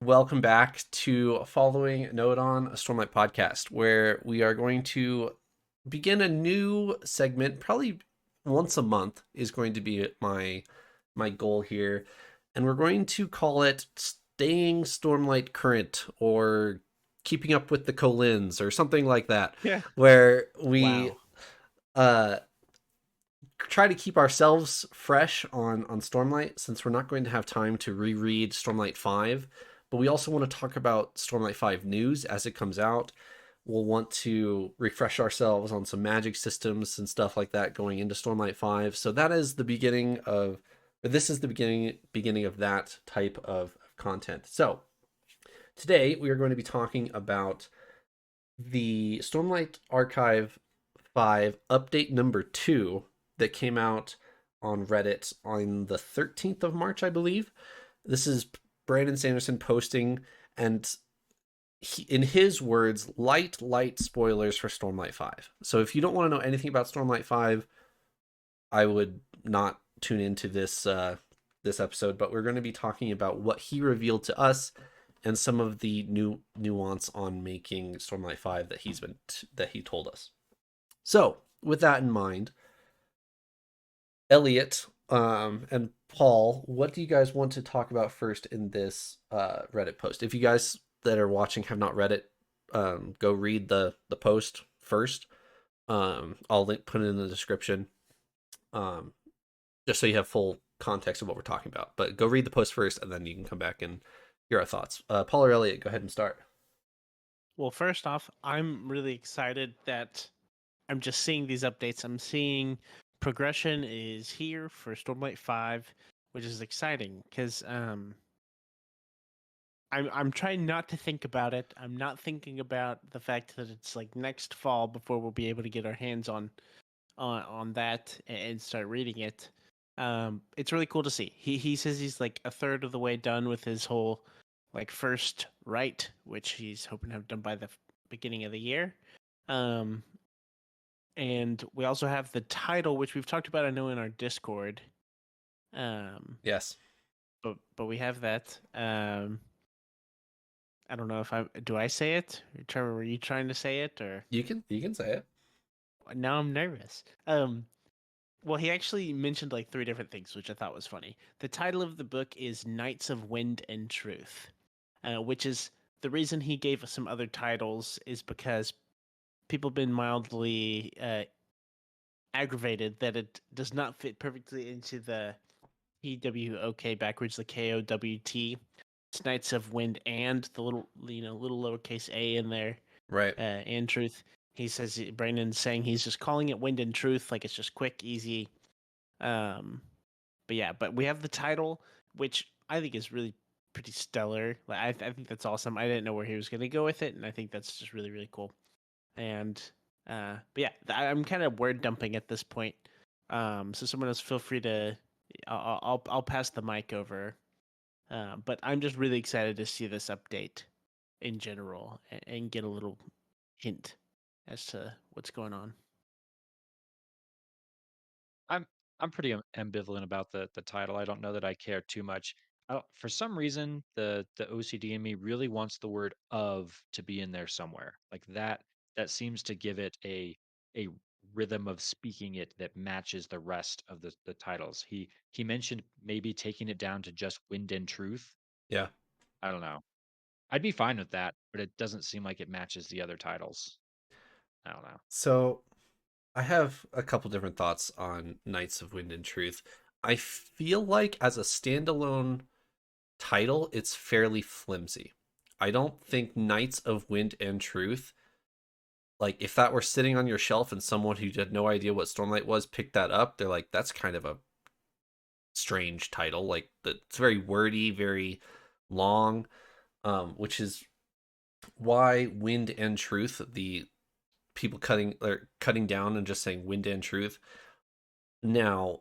welcome back to Following Note on a Stormlight podcast, where we are going to begin a new segment. Probably once a month is going to be my goal here, and we're going to call it "Staying Stormlight Current" or "Keeping Up with the Colins" or something like that, Yeah. where we Wow. uh try to keep ourselves fresh on Stormlight, since we're not going to have time to reread Stormlight 5, but we also want to talk about Stormlight 5 news as it comes out. We'll want to refresh ourselves on some magic systems and stuff like that going into Stormlight 5. So that is the beginning of or this is the beginning of that type of content. So today we are going to be talking about the Stormlight Archive 5 update number 2 that came out on Reddit on the 13th of March, I believe. This is Brandon Sanderson posting, and in his words, light spoilers for Stormlight 5. So if you don't want to know anything about Stormlight 5, I would not tune into this episode, but we're going to be talking about what he revealed to us and some of the new nuance on making Stormlight 5 that he told us. So, with that in mind, Elliot and Paul, what do you guys want to talk about first in this Reddit post? If you guys that are watching have not read it, go read the post first. I'll put it in the description, um, just so you have full context of what we're talking about. But go read the post first, and then you can come back and hear our thoughts. Paul or Elliot, go ahead and start. Well, first off, I'm really excited that I'm just seeing these updates. I'm seeing progression is here for Stormlight 5, which is exciting because I'm trying not to think about it. I'm not thinking about the fact that it's like next fall before we'll be able to get our hands on that and start reading it. It's really cool to see. He says he's like a third of the way done with his whole like first write, which he's hoping to have done by the beginning of the year. Um, and we also have the title, which we've talked about, I know, in our Discord. Um, Yes, but we have that. I don't know if I say it. Trevor, were you trying to say it or? you can say it. Now I'm nervous. Well, he actually mentioned like three different things, which I thought was funny. The title of the book is Knights of Wind and Truth, which is the reason he gave us some other titles is because people have been mildly aggravated that it does not fit perfectly into the PWOK backwards, the KOWT. It's Knights of Wind and the little lowercase a in there, Right. and Truth. He says Brandon's saying he's just calling it Wind and Truth, like it's just quick, easy. Um, but we have the title, which I think is really pretty stellar. Like I think that's awesome. I didn't know where he was going to go with it, and I think that's just really really cool. And but yeah, I'm kind of word dumping at this point. So someone else feel free to. I'll pass the mic over. But I'm just really excited to see this update in general and get a little hint as to what's going on. I'm I'm pretty ambivalent about the title. I don't know that I care too much. For some reason, the OCD in me really wants the word "of" to be in there somewhere. Like that seems to give it a rhythm of speaking it that matches the rest of the titles. He mentioned maybe taking it down to just "Wind and Truth." Yeah. I don't know. I'd be fine with that, but it doesn't seem like it matches the other titles. I don't know. So I have a couple different thoughts on Knights of Wind and Truth. I feel like as a standalone title, it's fairly flimsy. I don't think Knights of Wind and Truth, like if that were sitting on your shelf and someone who had no idea what Stormlight was picked that up, they're like, that's kind of a strange title. Like it's very wordy, very long, which is why Wind and Truth, the people cutting down and just saying Wind and Truth. Now,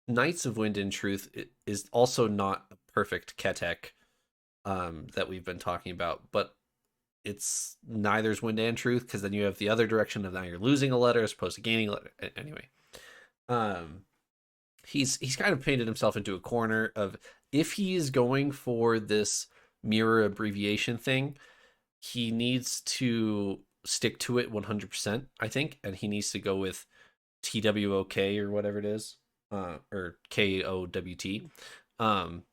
Knights of Wind and Truth is also not a perfect Ketek that we've been talking about, but it's neither's Wind and Truth, because then you have the other direction of now you're losing a letter as opposed to gaining a letter. Anyway, um, he's kind of painted himself into a corner of, if he is going for this mirror abbreviation thing, he needs to stick to it 100%, I think, and he needs to go with TWOK or whatever it is, or KOWT. Um,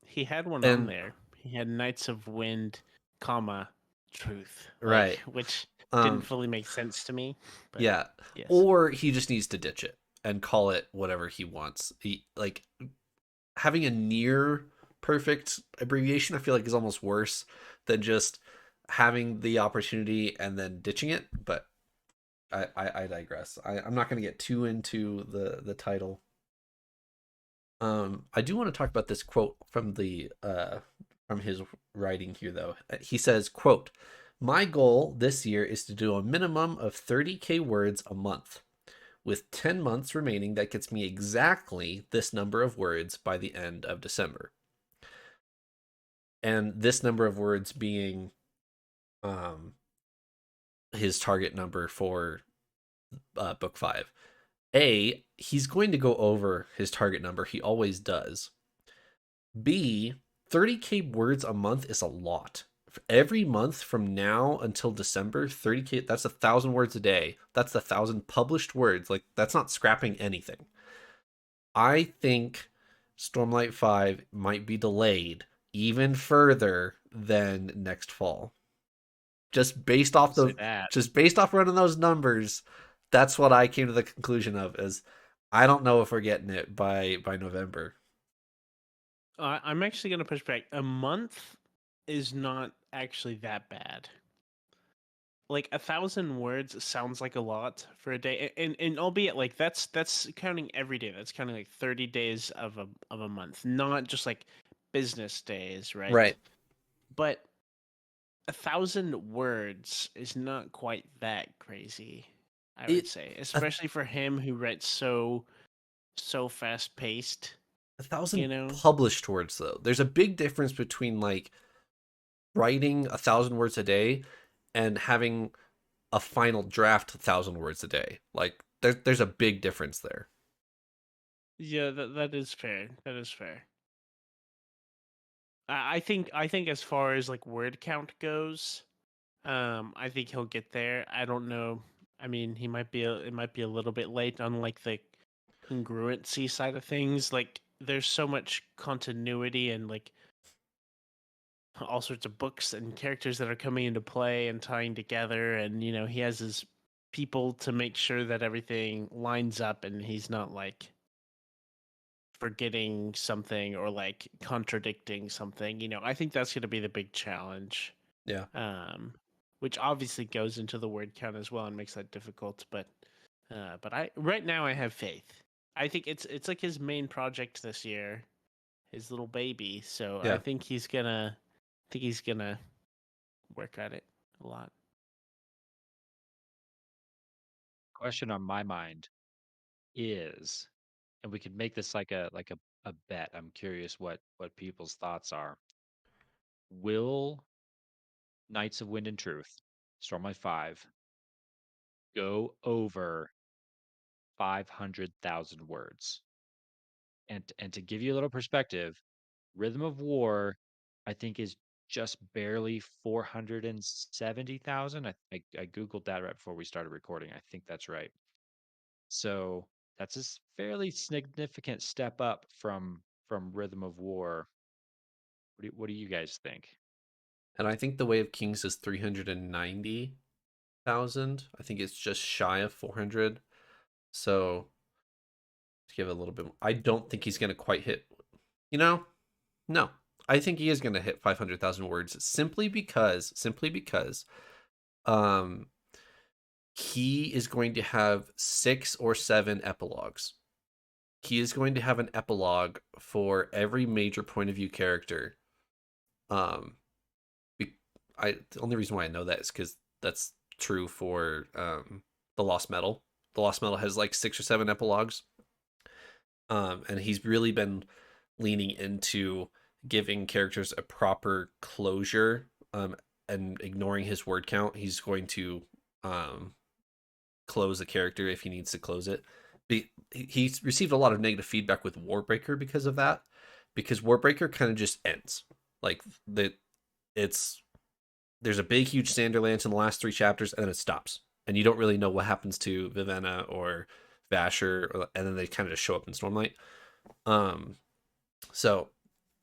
He had one on and there. He had Knights of Wind, comma, truth, like right. which didn't Um, fully make sense to me. But yeah. yes, Or he just needs to ditch it and call it whatever he wants. He, like, having a near perfect abbreviation, I feel like is almost worse than just having the opportunity and then ditching it. But I digress. I'm not going to get too into the title. I do want to talk about this quote from the from his writing here, though. He says, "Quote: My goal this year is to do a minimum of 30K words a month. With 10 months remaining, that gets me exactly this number of words by the end of December." And this number of words being um his target number for book 5. He's going to go over his target number. He always does. B, 30K words a month is a lot. Every month from now until December, 30K, that's 1,000 words a day. That's 1,000 published words. Like, that's not scrapping anything. I think Stormlight 5 might be delayed even further than next fall. Just based off don't say the that. just based off running those numbers, that's what I came to the conclusion of, is I don't know if we're getting it by November. I'm actually gonna push back. A month is not actually that bad. Like 1,000 words sounds like a lot for a day, and albeit like that's counting every day. That's counting like 30 days of a month, not just like business days, right? Right. But 1,000 words is not quite that crazy, I would It say, a, especially for him who writes so fast paced. a You thousand know, published words though. There's a big difference between like writing 1,000 words a day and having a final draft 1,000 words a day. Like there's a big difference there. yeah, that is fair. That is fair. I think as far as like word count goes, I think he'll get there. I don't know. I mean, it might be a little bit late on like the congruency side of things. Like there's so much continuity and like all sorts of books and characters that are coming into play and tying together, and he has his people to make sure that everything lines up and he's not like forgetting something or like contradicting something. I think that's going to be the big challenge. Yeah. um, which obviously goes into the word count as well and makes that difficult. But I right now I have faith. I think it's like his main project this year, his little baby. So Yeah. I think he's gonna work at it a lot. Question on my mind is, and we could make this like a bet. I'm curious what people's thoughts are. Will Knights of Wind and Truth, Stormlight 5, go over 500,000 words? And to give you a little perspective, Rhythm of War, I think, is just barely 470,000. I googled that right before we started recording. I think that's right. So that's a fairly significant step up from Rhythm of War. What do you guys think? And I think the Way of Kings is 390,000. I think it's just shy of 400. So to give it a little bit, I don't think he's going to quite hit, you know, no, I think he is going to hit 500,000 words, simply because um he is going to have 6 or 7 epilogues. He is going to have an epilogue for every major point of view character. Um the only reason why I know that is cuz that's true for the Lost Metal. The Lost Metal has like 6 or 7 epilogues. And he's really been leaning into giving characters a proper closure, and ignoring his word count. He's going to um, close a character if he needs to close it. He's received a lot of negative feedback with Warbreaker because of that, because Warbreaker kind of just ends. Like it's there's a big huge Sanderlance in the last 3 chapters, and then it stops, and you don't really know what happens to Vivenna or Vasher, and then they kind of just show up in Stormlight. Um, so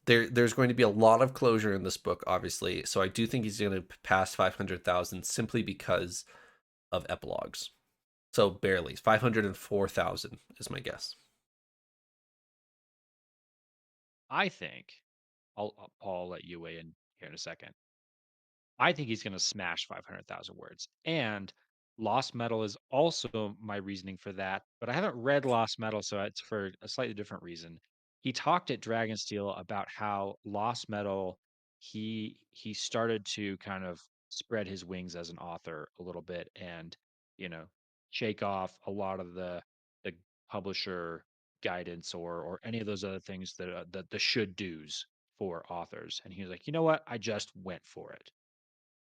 there's going to be a lot of closure in this book, obviously. So I do think he's going to pass 500,000 simply because of epilogues. So barely 504,000 is my guess. I think Paul let you weigh in here in a second. I think he's going to smash 500,000 words. And Lost Metal is also my reasoning for that, but I haven't read Lost Metal, so it's for a slightly different reason. He talked at Dragonsteel about how Lost Metal he started to kind of spread his wings as an author a little bit and, you know, shake off a lot of the publisher guidance or any of those other things that the should do's for authors. And he was like, "You know what? I just went for it."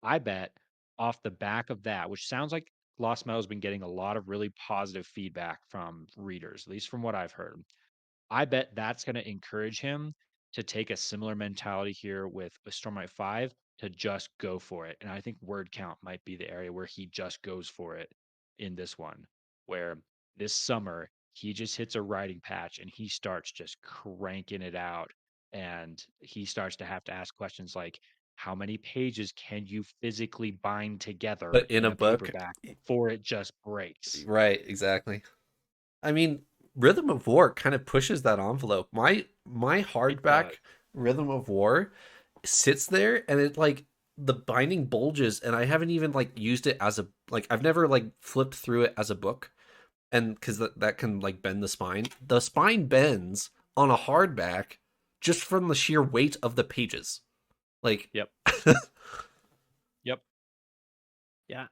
I bet off the back of that, which sounds like Lost Metal has been getting a lot of really positive feedback from readers, at least from what I've heard. I bet that's going to encourage him to take a similar mentality here with Stormlight 5 to just go for it. And I think word count might be the area where he just goes for it in this one, where this summer he just hits a writing patch and he starts just cranking it out. And he starts to ask questions like, how many pages can you physically bind together But in in a a book, paperback before it just breaks? right? Exactly. I mean, Rhythm of War kind of pushes that envelope. My It does. hardback Rhythm of War sits there, and it like the binding bulges, and I haven't even like used it as a like I've never like flipped through it as a book, and because that can like bend the spine. The spine bends on a hardback just from the sheer weight of the pages. Like, Yep. Yep. Yeah,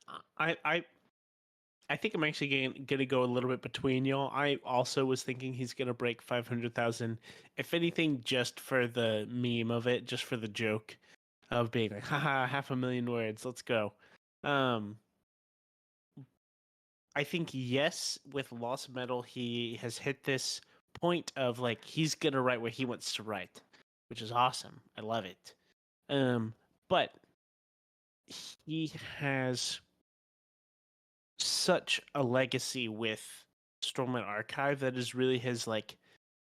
I think I'm actually gonna go a little bit between y'all. I also was thinking he's gonna break 500,000. If anything, just for the meme of it, just for the joke of being like, haha, 500,000 words, let's go. Um, I think yes, with Lost Metal, he has hit this point of like he's gonna write what he wants to write, which is awesome. I love it. Um, but he has such a legacy with Stormlight Archive that is really his like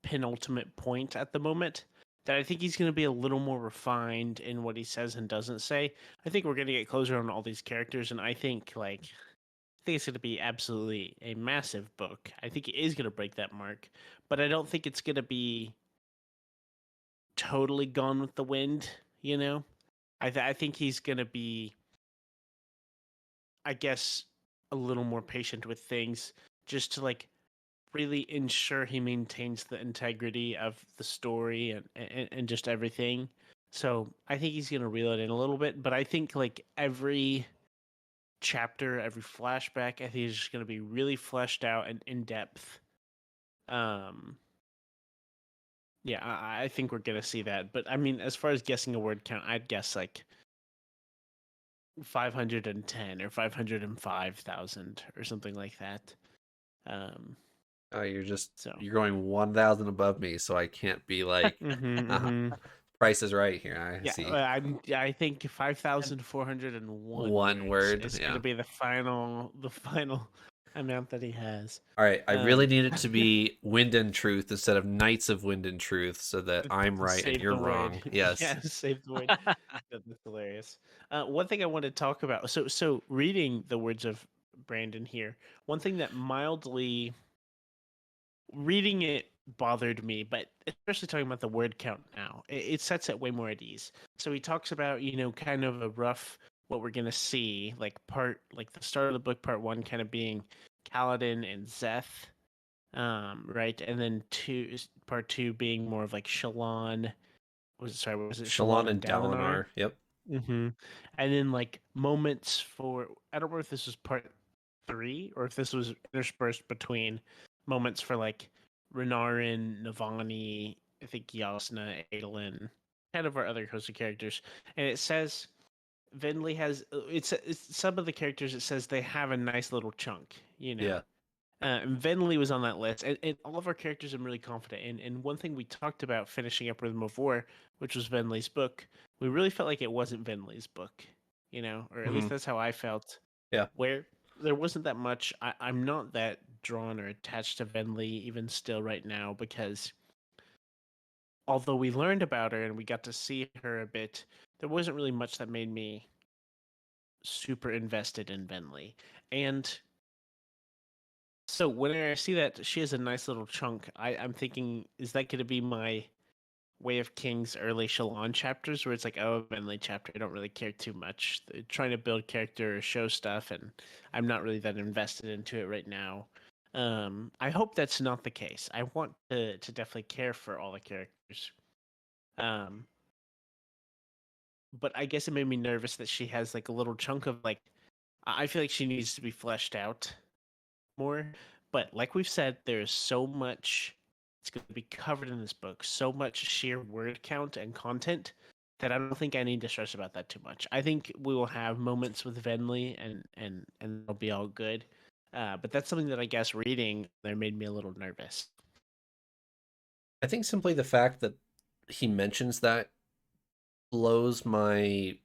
penultimate point at the moment. That I think he's going to be a little more refined in what he says and doesn't say. I think we're going to get closer on all these characters, and I think it's going to be absolutely a massive book. I think it is going to break that mark, but I don't think it's going to be totally gone with the wind. You know, I think he's going to be, I guess, a little more patient with things, just to like really ensure he maintains the integrity of the story and just everything. So I think he's gonna reel it in a little bit, but I think like every chapter, every flashback, I think is just gonna be really fleshed out and in depth. Um, yeah, I think we're gonna see that. But I mean, as far as guessing a word count, I'd guess like 510 or 505,000 or something like that. Um, oh, so. you're going 1,000 above me, so I can't be like, Mm-hmm. Price is right here. I Yeah, see. I think And 5,401 One words word, is going yeah. to be the final amount that he has. All right, I really Um, need it to be Wind and Truth instead of Knights of Wind and Truth, so that I'm to right and save you're the word. wrong. Yes. Yeah, save the word. That's hilarious. One thing I want to talk about. So reading the words of Brandon here, one thing that mildly reading it bothered me, but especially talking about the word count now, it sets it way more at ease. So he talks about, kind of a rough what we're gonna see, like the start of the book, part one, kind of being Kaladin and Zeth, right, and then part two being more of like Shalon. Was it Shalon Shalon and and Dalinar? Dalinar. Yep. Mm-hmm. And then like moments for I don't know if this was part three or if this was interspersed between moments for like Renarin, Navani, I think Yasna, Adolin, kind of our other host of characters. And it says Venli has it's some of the characters. It says they have a nice little chunk, Yeah. And Venli was on that list, and all of our characters I'm really confident in. And one thing we talked about finishing up Rhythm of War, which was Venli's book, we really felt like it wasn't Venli's book, or at least Hmm. that's how I felt. Yeah. Where there wasn't that much. I'm not that drawn or attached to Venli even still right now because although we learned about her and we got to see her a bit, there wasn't really much that made me super invested in Venli. And so when I see that she has a nice little chunk, I'm thinking, is that going to be my Way of Kings early Shalon chapters where it's like, oh, Venli chapter, I don't really care too much. They're trying to build character or show stuff, and I'm not really that invested into it right now. I hope that's not the case. I want to definitely care for all the characters. Um, but I guess it made me nervous that she has like a little chunk of like, I feel like she needs to be fleshed out more. But like we've said, there's so much it's going to be covered in this book, so much sheer word count and content that I don't think I need to stress about that too much. I think we will have moments with Venli and it'll be all good. But that's something that I guess reading there made me a little nervous. I think simply the fact that he mentions that blows my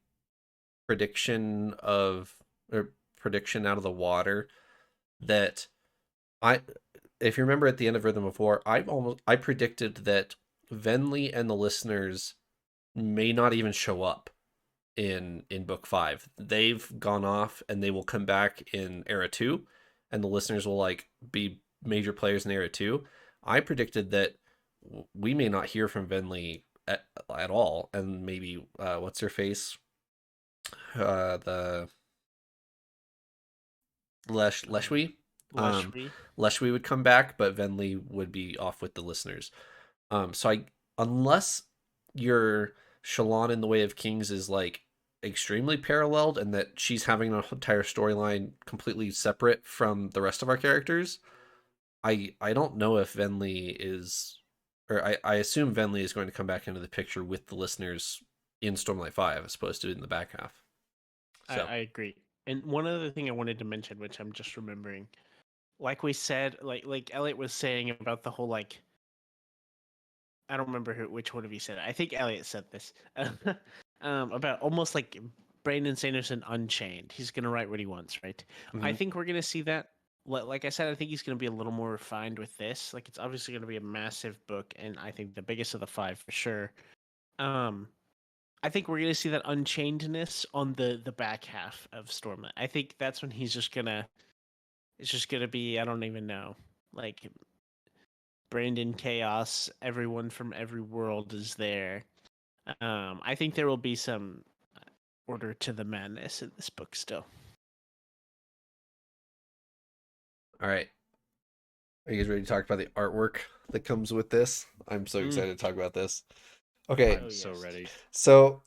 prediction of or prediction out of the water that I if you remember at the end of Rhythm of War, I predicted that Venli and the listeners may not even show up in book 5. They've gone off and they will come back in era 2 and the listeners will like be major players in era 2. I predicted that we may not hear from Venli at all, and maybe what's her face, the Um, Leshwi. Um, Leshwi. Leshwi would come back, but Venli would be off with the listeners. So I unless your Shalon in the Way of Kings is like extremely paralleled and that she's having an entire storyline completely separate from the rest of our characters, I don't know if Venli is, or I assume Venli is going to come back into the picture with the listeners in Stormlight 5 as opposed to in the back half. So I agree. And one other thing I wanted to mention, which I'm just remembering, like we said, like Elliot was saying about the whole like I don't remember which one of you said it. I think Elliot said this about almost like Brandon Sanderson Unchained. He's gonna write what he wants, right? I mhm. think we're gonna see that. Like I said, I think he's gonna be a little more refined with this. Like it's obviously gonna be a massive book, and I think the biggest of the 5 for sure. Um, I think we're gonna see that unchainedness on the back half of Stormlight. I think that's when he's just gonna. It's just gonna be I don't even know like Brandon Chaos. Everyone from every world is there. I think there will be some order to the madness in this book still. All right. Are you guys ready to talk about the artwork that comes with this? I'm so Mm. excited to talk about this. Okay, I'm Oh so yes. ready. so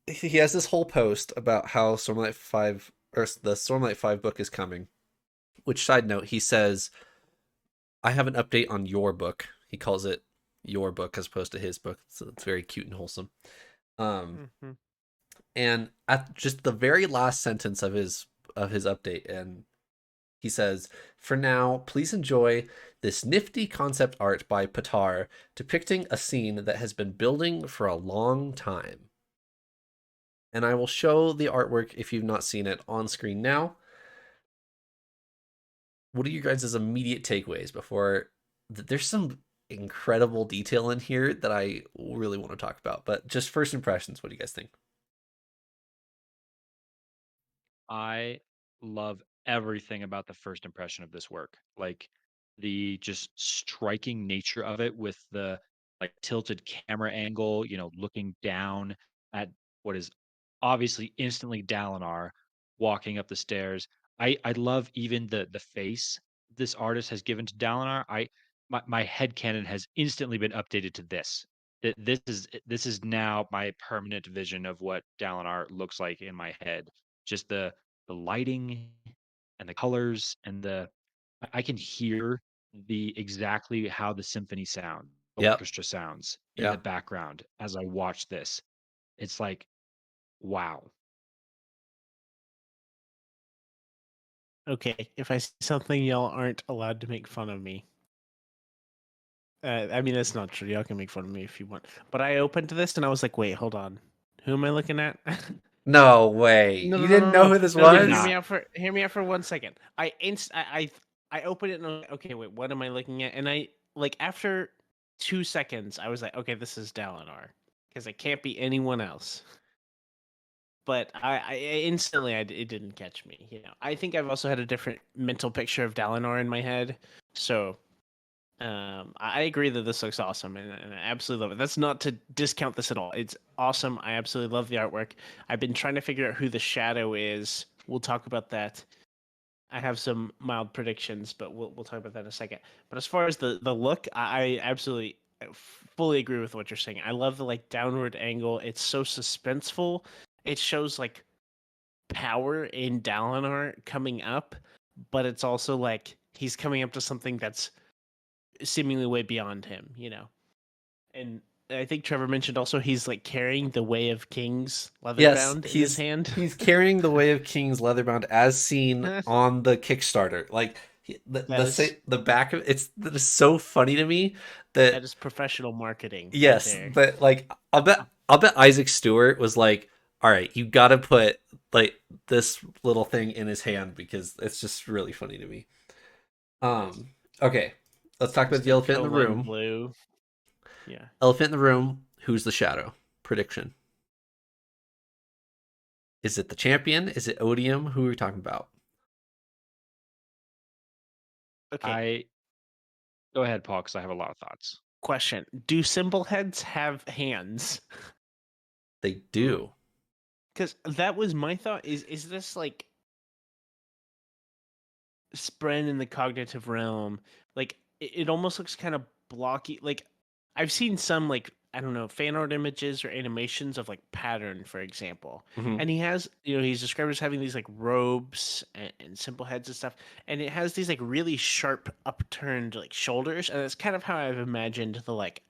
he has this whole post about how Stormlight 5 or the Stormlight 5 book is coming. Which, side note, he says, I have an update on your book. He calls it your book as opposed to his book. So it's very cute and wholesome. Um, Mm-hmm. and at just the very last sentence of his update, and he says, for now, please enjoy this nifty concept art by Patar depicting a scene that has been building for a long time. And I will show the artwork if you've not seen it on screen now. What are you guys' immediate takeaways before there's some incredible detail in here that I really want to talk about, but just first impressions, what do you guys think? I love everything about the first impression of this work. Like the just striking nature of it with the like tilted camera angle, looking down at what is obviously instantly Dalinar walking up the stairs. I love even the face this artist has given to Dalinar. My headcanon has instantly been updated to this. This is now my permanent vision of what Dalinar looks like in my head. Just the lighting and the colors and I can hear the exactly how the symphony sound, the Yep. orchestra sounds in the Yeah. background as I watch this. It's like, wow. Okay, if I see something, y'all aren't allowed to make fun of me. I mean, that's not true. Y'all can make fun of me if you want. But I opened this and I was like, wait, hold on. Who am I looking at? No way. No, You no, no, didn't no, know no, who this no, no. was? Hear me out for 1 second. I opened it and I was like, okay, wait, what am I looking at? And I like after 2 seconds, I was like, okay, this is Dalinar because it can't be anyone else. But I instantly, it didn't catch me. You know, I think I've also had a different mental picture of Dalinar in my head. So I agree that this looks awesome, and I absolutely love it. That's not to discount this at all. It's awesome. I absolutely love the artwork. I've been trying to figure out who the shadow is. We'll talk about that. I have some mild predictions, but we'll talk about that in a second. But as far as the look, I absolutely fully agree with what you're saying. I love the like downward angle. It's so suspenseful. It shows like power in Dalinar coming up, but it's also like he's coming up to something that's seemingly way beyond him, you know. And I think Trevor mentioned also he's like carrying the Way of Kings Yes, leatherbound in his he's hand. he's carrying the Way of Kings leatherbound as seen That on the Kickstarter. Like is the back of it's that is so funny to me that that is professional marketing right yes, there. that like I'll bet Isaac Stewart was like, all right, you got to put like this little thing in his hand because it's just really funny to me. Um, okay, let's talk about the Mr. elephant in the Colan room. Blue. Yeah. Elephant in the room. Who's the shadow? Prediction. Is it the champion? Is it Odium? Who are we talking about? Okay. I Go ahead, Paul, because I have a lot of thoughts. Question. Do symbol heads have hands? They Ooh, do. Because that was my thought. Is this like spread in the cognitive realm? Like it almost looks kind of blocky. Like I've seen some like I don't know fan art images or animations of like Pattern, for example, Hmm. and he has he's described as having these like robes and simple heads and stuff, and it has these like really sharp upturned like shoulders, and that's kind of how I've imagined the like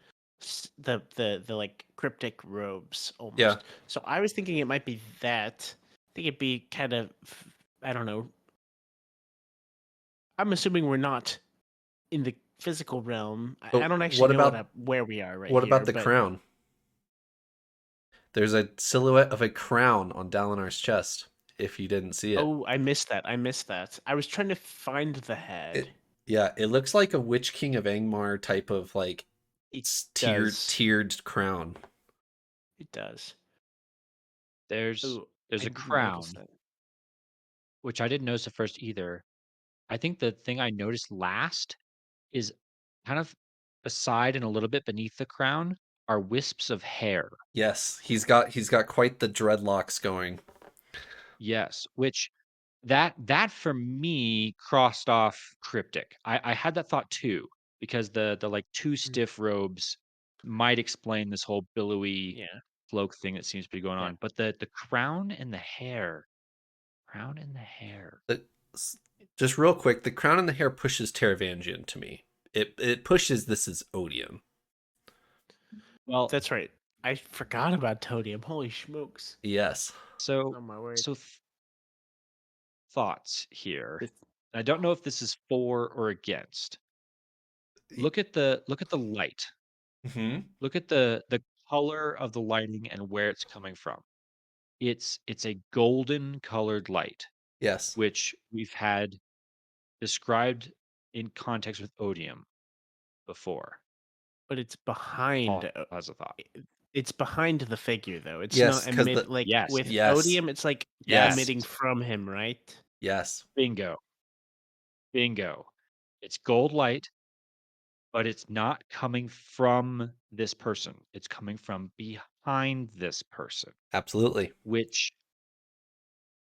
the like cryptic robes Yeah, almost. So I was thinking it might be that. I think it'd be kind of I don't know. I'm assuming we're not in the physical realm. I but don't actually know where we are right what here, about the but crown? There's a silhouette of a crown on Dalinar's chest. If you didn't see it, oh, I missed that. I missed that. I was trying to find the head. it yeah, it looks like a Witch King of Angmar type of like It does. tiered crown. It does. there's Oh, there's I a didn't notice crown, that. which I didn't notice at first either. I think the thing I noticed last is kind of beside and a little bit beneath the crown are wisps of hair. Yes, he's got quite the dreadlocks going. Yes, which that for me crossed off cryptic. I had that thought too because the like two Mm, stiff robes might explain this whole billowy yeah, cloak thing that seems to be going yeah. on. But the crown and the hair. The, just real quick, the crown and the hair pushes Teravangian to me. It pushes this as Odium. Well, That's right. I forgot about Todium. Holy smokes. Yes. so Oh my word. so thoughts here. This, I don't know if this is for or against. Look at the light. Hmm. Look at the color of the lighting and where it's coming from. It's a golden colored light, Yes. which we've had described in context with odium before. but it's behind. Paul has a thought. It's behind the figure though. It's Yes, not because the like Yes, with yes, Odium. It's like yes, yes, emitting from him, right? yes, bingo, bingo. It's gold light, but it's not coming from this person. It's coming from behind this person, absolutely. which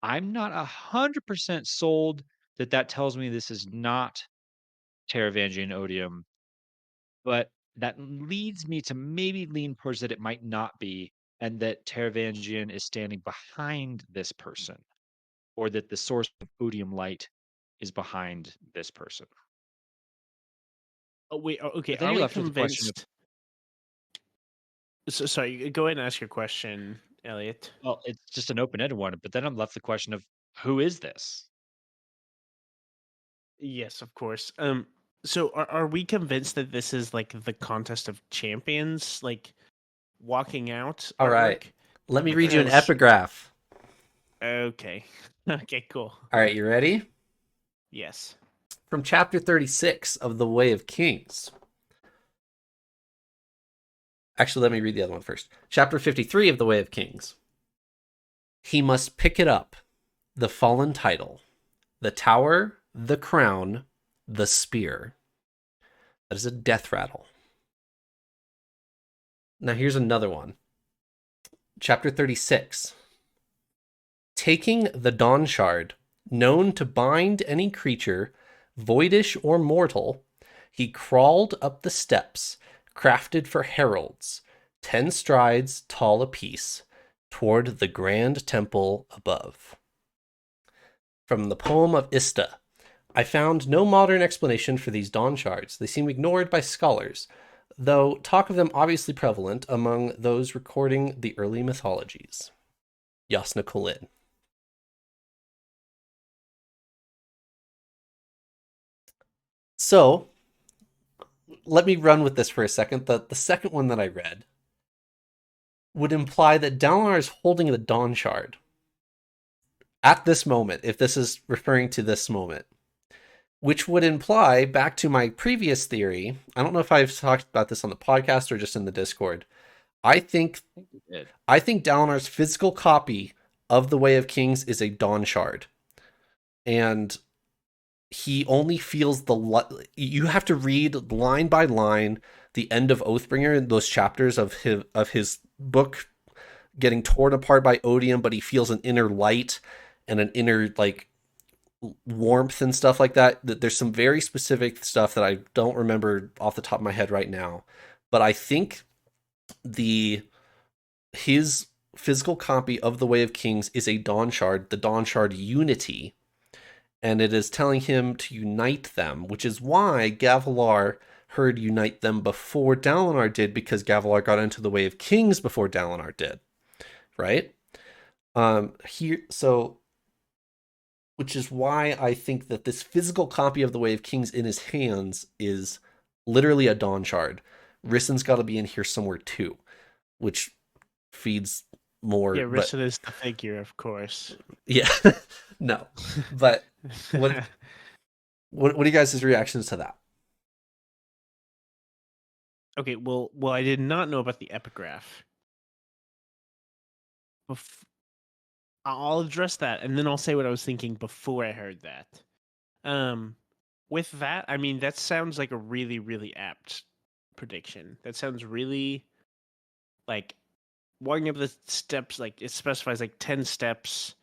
I'm not 100% sold that that tells me this is not Teravangian odium, but that leads me to maybe lean towards that it might not be, and that Teravangian is standing behind this person, or that the source of odium light is behind this person. Oh wait. Okay. But then Are you're we left with the question of, convinced? So, sorry. Go ahead and ask your question, Elliot. well, it's just an open-ended one, but then I'm left the question of who is this? Yes, of course. So are we convinced that this is like the contest of champions, like walking out All right. artwork? Let me read you an Because epigraph. okay, okay, cool. All right, you ready? Yes. From chapter 36 of The Way of Kings. Actually, let me read the other one first. Chapter 53 of The Way of Kings. He must pick it up, the fallen title, the tower, the crown, the spear. That is a death rattle. Now here's another one. Chapter 36. Taking the Dawn Shard, known to bind any creature, voidish or mortal, he crawled up the steps, crafted for heralds, 10 strides tall apiece, toward the grand temple above. From the poem of Ista. I found no modern explanation for these dawn shards. They seem ignored by scholars, though talk of them obviously prevalent among those recording the early mythologies. Yasna Kolin. So, let me run with this for a second. The second one that I read would imply that Dalinar is holding the Dawn Shard at this moment, if this is referring to this moment, which would imply, back to my previous theory, I don't know if I've talked about this on the podcast or just in the Discord. I think Dalinar's physical copy of the Way of Kings is a Dawn Shard. And he only feels you have to read line by line the end of Oathbringer, those chapters of his book getting torn apart by odium, but he feels an inner light and an inner like warmth and stuff like that. There's some very specific stuff that I don't remember off the top of my head right now, but I think his physical copy of the Way of Kings is a Dawn Shard, the Dawn Shard Unity, and it is telling him to unite them, which is why Gavilar heard unite them before Dalinar did, because Gavilar got into the Way of Kings before Dalinar did, right? Which is why I think that this physical copy of the Way of Kings in his hands is literally a Dawn Shard. Rissen's got to be in here somewhere too, which feeds more. Yeah, but Rissa is the figure, of course. Yeah, no. But what are you guys' reactions to that? Okay, well, I did not know about the epigraph. I'll address that, and then I'll say what I was thinking before I heard that. With that, I mean, that sounds like a really, really apt prediction. That sounds really like walking up the steps. Like it specifies like 10 steps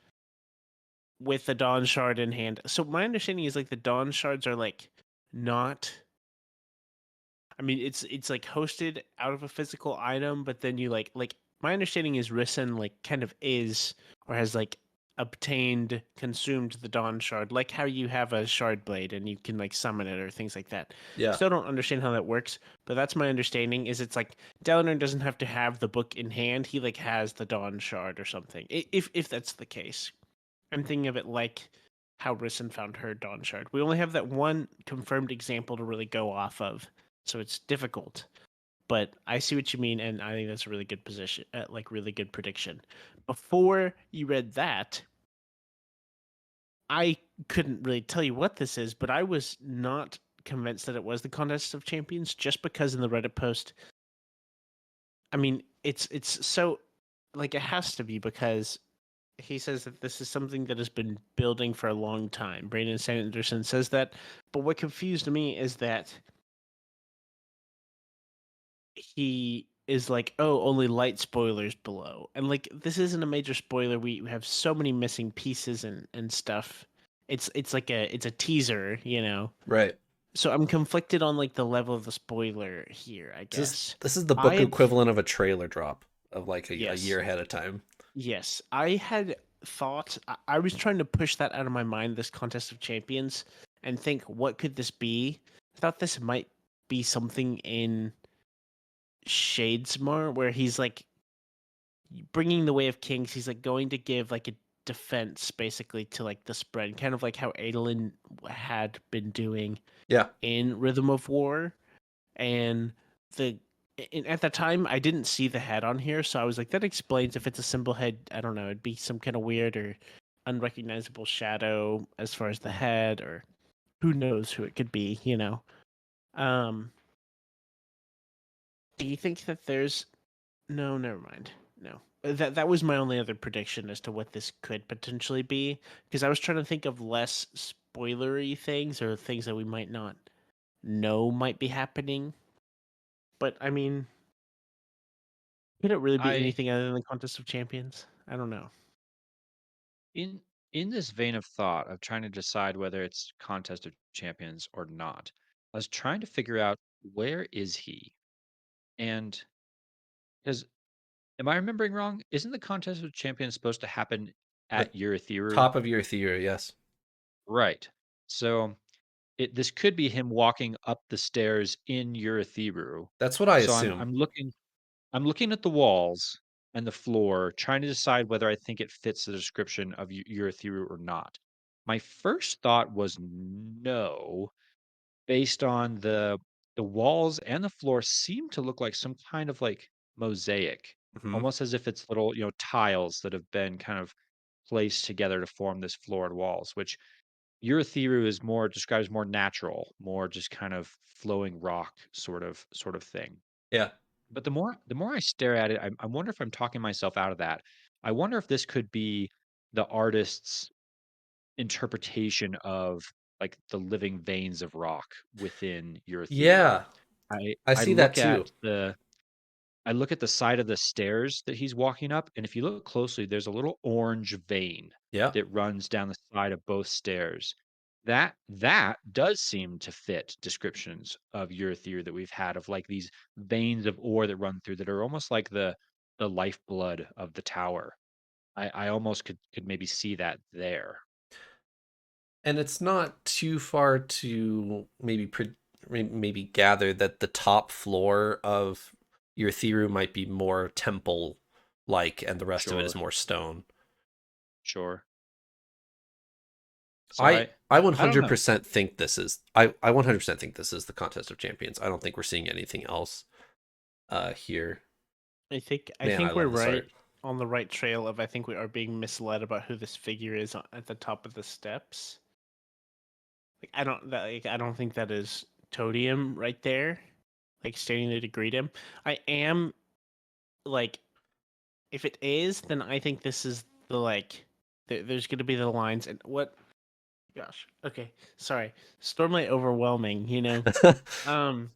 with the Dawn Shard in hand. So my understanding is like the Dawn Shards are like not. I mean, it's like hosted out of a physical item, but then you like my understanding is Risen like kind of is or has like consumed the Dawn Shard, like how you have a Shard Blade and you can like summon it or things like that. Yeah. Still don't understand how that works, but that's my understanding. Is it's like Dalinar doesn't have to have the book in hand; he like has the Dawn Shard or something. If that's the case, I'm thinking of it like how Risen found her Dawn Shard. We only have that one confirmed example to really go off of, so it's difficult. But I see what you mean, and I think that's a really good position, like really good prediction. Before you read that, I couldn't really tell you what this is, but I was not convinced that it was the Contest of Champions just because in the Reddit post, I mean, it's so like it has to be because he says that this is something that has been building for a long time. Brandon Sanderson says that, but what confused me is that he is like, oh, only light spoilers below. And like this isn't a major spoiler. We have so many missing pieces and stuff. It's like it's a teaser, you know. Right. So I'm conflicted on like the level of the spoiler here, I guess. This is the book equivalent of a trailer drop of like a year ahead of time. Yes. I had thought I was trying to push that out of my mind, this Contest of Champions, and think what could this be? I thought this might be something in Shadesmar where he's like bringing the Way of Kings. He's like going to give like a defense basically to like the spread, kind of like how Adolin had been doing Yeah. in Rhythm of War. And the at the time I didn't see the head on here, so I was like, that explains if it's a symbol head. I don't know, it'd be some kind of weird or unrecognizable shadow as far as the head, or who knows who it could be, you know. Um, do you think that there's no, never mind. No. That was my only other prediction as to what this could potentially be, because I was trying to think of less spoilery things or things that we might not know might be happening. But I mean, could it really be I anything other than the Contest of Champions? I don't know. in in this vein of thought of trying to decide whether it's Contest of Champions or not, I was trying to figure out where is he? And because am I remembering wrong? Isn't the Contest of Champions supposed to happen The at Urithiru? top of your theory, yes. Right. So this could be him walking up the stairs in Urithiru. That's what I So assume. I'm looking at the walls and the floor, trying to decide whether I think it fits the description of Urithiru or not. My first thought was no, based on the walls and the floor seem to look like some kind of like mosaic, Hmm. almost as if it's little, tiles that have been kind of placed together to form this floor and walls, which Urithiru is more describes more natural, more just kind of flowing rock sort of thing. Yeah. But the more I stare at it, I wonder if I'm talking myself out of that. I wonder if this could be the artist's interpretation of like the living veins of rock within Urithiru. Yeah. I I I see that look too. at the I look at the side of the stairs that he's walking up, and if you look closely, there's a little orange vein Yeah. that runs down the side of both stairs. That does seem to fit descriptions of Urithiru that we've had of like these veins of ore that run through that are almost like the lifeblood of the tower. I almost could maybe see that there. And it's not too far to maybe gather that the top floor of your theory might be more temple like and the rest of it is Sure, more stone. sure. So I I I I don't know. 100% think I 100% think this is the Contest of Champions. I don't think we're seeing anything else here. I Man, I think we're love this right art. on the right trail of, I think we are being misled about who this figure is at the top of the steps. Like I don't think that is Todium right there, like standing there to greet him. I am like, if it is, then I think this is the like there's going to be the lines and what, gosh. Okay, sorry. Stormlight overwhelming, you know. Um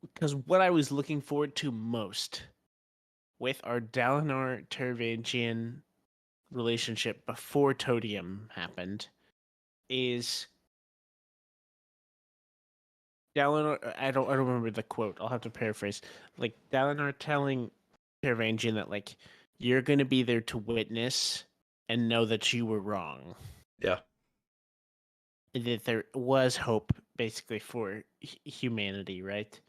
because what I was looking forward to most with our Dalinar Tervangian relationship before Todium happened is Dalinar. I don't remember the quote. I'll have to paraphrase. Like Dalinar telling Tervangian that like, you're gonna be there to witness and know that you were wrong. Yeah. That there was hope basically for humanity, right?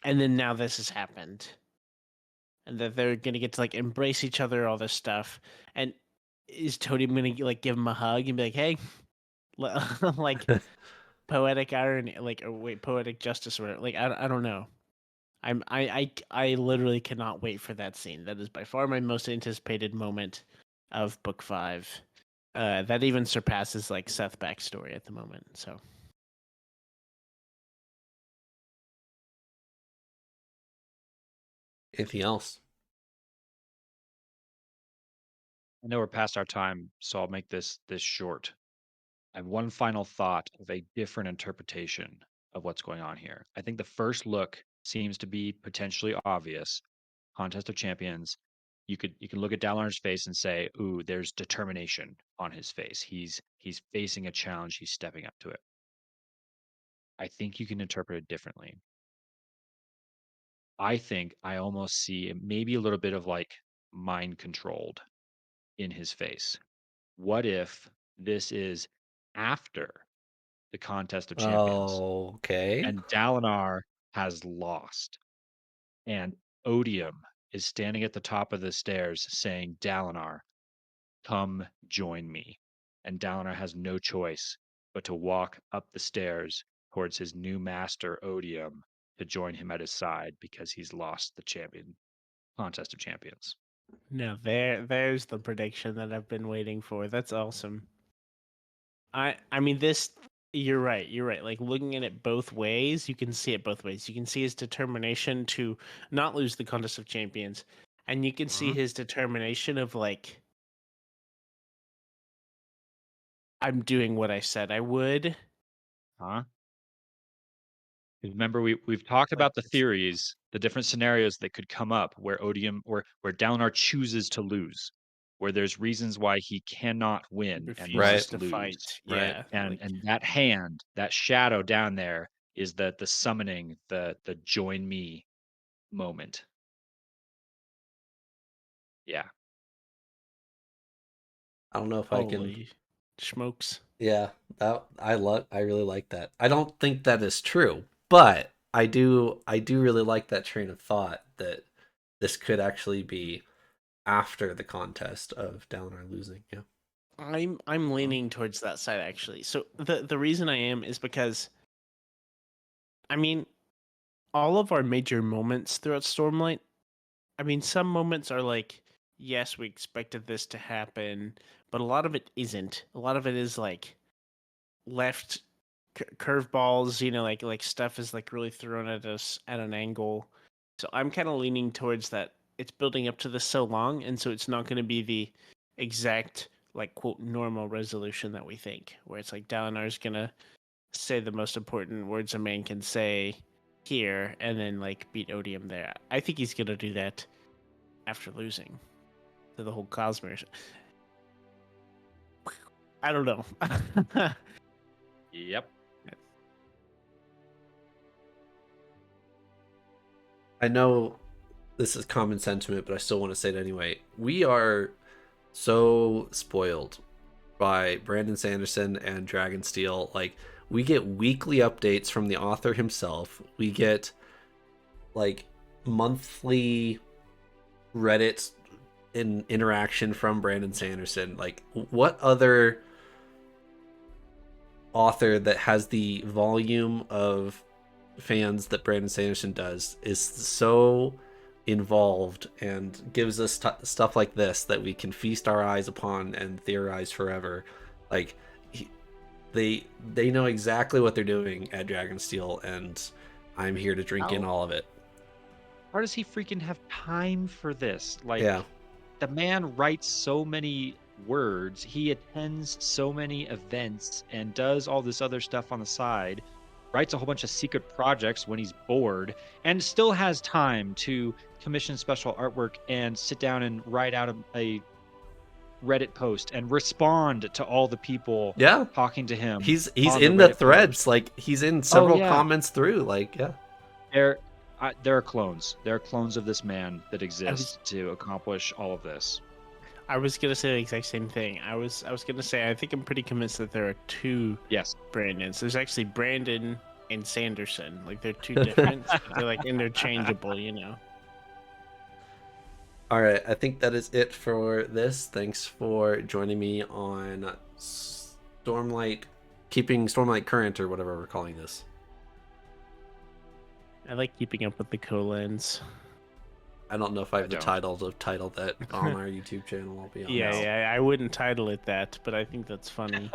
And then now this has happened. And that they're gonna get to like embrace each other, all this stuff. And is Totem gonna like give him a hug and be like, "Hey," like poetic irony, like, or wait, poetic justice, or whatever. Like I don't know. I literally cannot wait for that scene. That is by far my most anticipated moment of book 5. That even surpasses like Seth backstory at the moment. So Anything else? I know we're past our time, so I'll make this short. I have one final thought of a different interpretation of what's going on here. I think the first look seems to be potentially obvious. Contest of Champions. You can look at Dalarn's face and say, "Ooh, there's determination on his face. He's facing a challenge. He's stepping up to it." I think you can interpret it differently. I think I almost see maybe a little bit of like mind controlled in his face. What if this is after the Contest of Champions Oh, okay. and Dalinar has lost and Odium is standing at the top of the stairs saying, Dalinar, come join me. And Dalinar has no choice but to walk up the stairs towards his new master, Odium, to join him at his side because he's lost the contest of champions. No, there's the prediction that I've been waiting for. That's awesome. I mean this you're right. You're right. Like looking at it both ways, you can see it both ways. You can see his determination to not lose the contest of champions, and you can see his determination of like I'm doing what I said I would. Huh? Remember, we've talked Like about the theories, the different scenarios that could come up where Odium or where Dalinar chooses to lose, where there's reasons why he cannot he win and Right. refuses must to lose. fight. Right. Yeah. And Like that hand, that shadow down there is the summoning, the join me moment. Yeah. I don't know if I can. holy smokes. Yeah, that I really like that. I don't think that is true, but I do really like that train of thought that this could actually be after the contest of Dalinar losing. Yeah. I'm leaning towards that side actually. So the reason I am is because I mean all of our major moments throughout Stormlight, I mean some moments are like yes, we expected this to happen, but a lot of it isn't. A lot of it is like left curveballs, you know, like stuff is like really thrown at us at an angle. So I'm kind of leaning towards that. It's building up to this so long, and so it's not going to be the exact like quote normal resolution that we think, where it's like Dalinar's gonna say the most important words a man can say here, and then like beat Odium there. I think he's gonna do that after losing to the whole Cosmere. I don't know. Yep. I know this is common sentiment, but I still want to say it anyway. We are so spoiled by Brandon Sanderson and Dragonsteel. Like, we get weekly updates from the author himself. We get like monthly Reddit interaction from Brandon Sanderson. Like, what other author that has the volume of fans that Brandon Sanderson does is so involved and gives us stuff like this that we can feast our eyes upon and theorize forever? Like, they know exactly what they're doing at Dragonsteel, and I'm here to drink in How all of it. how does he freaking have time for this? Like, Yeah. the man writes so many words, he attends so many events and does all this other stuff on the side, writes a whole bunch of secret projects when he's bored, and still has time to commission special artwork and sit down and write out a Reddit post and respond to all the people Yeah. talking to him He's on the in the Reddit threads. post. Like, he's in Oh several yeah, comments through. Like, yeah. there there are clones. There are clones of this man that I was exist to accomplish all of this. I was gonna say the exact same thing. I was gonna say I think I'm pretty convinced that there are two Yes. Brandons. There's actually Brandon and Sanderson. Like they're two different. But they're like interchangeable, you know. All right, I think that is it for this. Thanks for joining me on Stormlight, keeping Stormlight current, or whatever we're calling this. I like keeping up with the colons. I don't know if I have I the don't. title to title that on our YouTube channel. I'll be honest. Yeah, I wouldn't title it that, but I think that's funny.